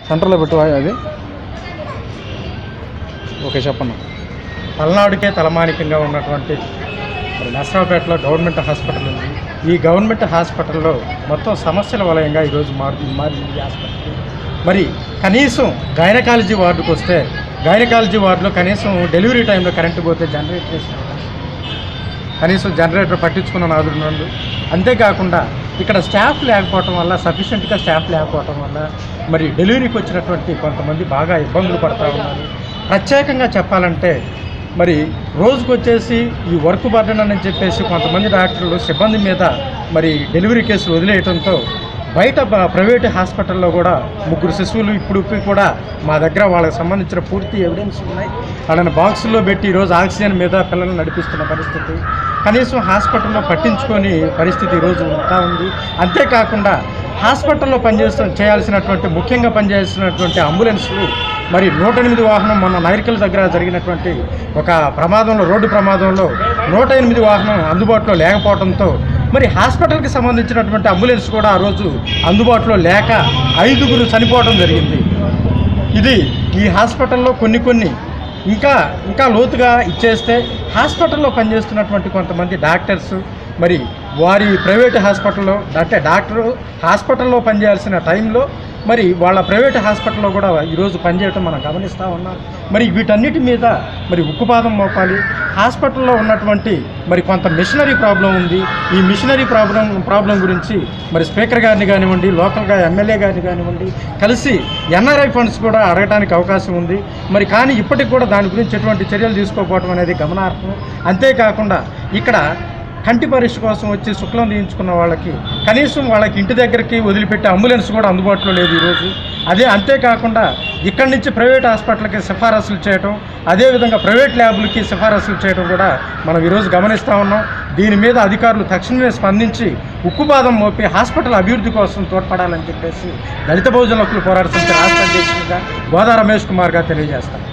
సెంటర్లో పెట్టు అది. ఓకే, చెప్పండి. పల్నాడుకే తలమానికంగా ఉన్నటువంటి మరి నర్సరావుపేటలో గవర్నమెంట్ హాస్పిటల్ ఉంది. ఈ గవర్నమెంట్ హాస్పిటల్లో మొత్తం సమస్యల వలయంగా ఈరోజు మారింది ఈ హాస్పిటల్. మరి కనీసం గైనకాలజీ వార్డుకు వస్తే గైనకాలజీ వార్డులో కనీసం డెలివరీ టైంలో కరెంటు పోతే జనరేటర్ వేసిన కనీసం జనరేటర్ పట్టించుకున్న నాదున్నాడు. అంతేకాకుండా ఇక్కడ స్టాఫ్ లేకపోవటం వల్ల, సఫిషియెంట్గా స్టాఫ్ లేకపోవటం వల్ల మరి డెలివరీకి వచ్చినటువంటి కొంతమంది బాగా ఇబ్బందులు పడుతూ ఉన్నారు. ప్రత్యేకంగా చెప్పాలంటే మరి రోజుకు వచ్చేసి ఈ వర్క్ బర్డెన్ అని చెప్పేసి కొంతమంది డాక్టర్లు సిబ్బంది మీద మరి డెలివరీ కేసులు వదిలేయడంతో బయట ప్రైవేట్ హాస్పిటల్లో కూడా 3 శిశువులు ఇప్పుడు కూడా మా దగ్గర వాళ్ళకి సంబంధించిన పూర్తి ఎవిడెన్స్ ఉన్నాయి. వాళ్ళని బాక్సుల్లో పెట్టి ఈరోజు ఆక్సిజన్ మీద పిల్లల్ని నడిపిస్తున్న పరిస్థితి, కనీసం హాస్పిటల్లో పట్టించుకొని పరిస్థితి ఈరోజు ఉంటా ఉంది. అంతేకాకుండా హాస్పిటల్లో చేయాల్సినటువంటి ముఖ్యంగా పనిచేయాల్సినటువంటి అంబులెన్స్లు మరి 108 వాహనం మొన్న నైర్కల్ దగ్గర జరిగినటువంటి ఒక ప్రమాదంలో, రోడ్డు ప్రమాదంలో 108 వాహనం అందుబాటులో లేకపోవడంతో మరి హాస్పిటల్కి సంబంధించినటువంటి అంబులెన్స్ కూడా ఆ రోజు అందుబాటులో లేక 5గురు చనిపోవడం జరిగింది. ఇది ఈ హాస్పిటల్లో కొన్ని ఇంకా లోతుగా ఇచ్చేస్తే హాస్పిటల్లో పనిచేస్తున్నటువంటి కొంతమంది డాక్టర్స్ మరి వారి ప్రైవేట్ హాస్పిటల్లో డాక్టరు హాస్పిటల్లో పనిచేయాల్సిన టైంలో మరి వాళ్ళ ప్రైవేట్ హాస్పిటల్లో కూడా ఈరోజు పనిచేయటం మనం గమనిస్తూ ఉన్నాం. మరి వీటన్నిటి మీద మరి ఉక్కుపాదం మోపాలి. హాస్పిటల్లో ఉన్నటువంటి మరి కొంత మిషనరీ ప్రాబ్లం ఉంది. ఈ మిషనరీ ప్రాబ్లం గురించి మరి స్పీకర్ గారిని కానివ్వండి, లోకల్గా ఎమ్మెల్యే గారిని కానివ్వండి కలిసి ఎన్ఆర్ఐ ఫండ్స్ కూడా అడగడానికి అవకాశం ఉంది. మరి కానీ ఇప్పటికి కూడా దాని గురించి ఎటువంటి చర్యలు తీసుకోకపోవడం అనేది గమనార్హం. అంతేకాకుండా ఇక్కడ కంటి పరీక్ష కోసం వచ్చి శుక్లం తీయించుకున్న వాళ్ళకి కనీసం వాళ్ళకి ఇంటి దగ్గరికి వదిలిపెట్టే అంబులెన్స్ కూడా అందుబాటులో లేదు ఈరోజు. అంతేకాకుండా ఇక్కడి నుంచి ప్రైవేట్ హాస్పిటల్కి సిఫారసులు చేయడం, అదేవిధంగా ప్రైవేట్ ల్యాబులకి సిఫారసులు చేయడం కూడా మనం ఈరోజు గమనిస్తూ ఉన్నాం. దీని మీద అధికారులు తక్షణమే స్పందించి ఉక్కుపాదం మోపి హాస్పిటల్ అభివృద్ధి కోసం తోడ్పడాలని చెప్పేసి దళిత బహుజన హక్కుల పోరాట సమితి రాష్ట్ర అధ్యక్షుడిగా గోదా రమేష్ కుమార్గా తెలియజేస్తాం.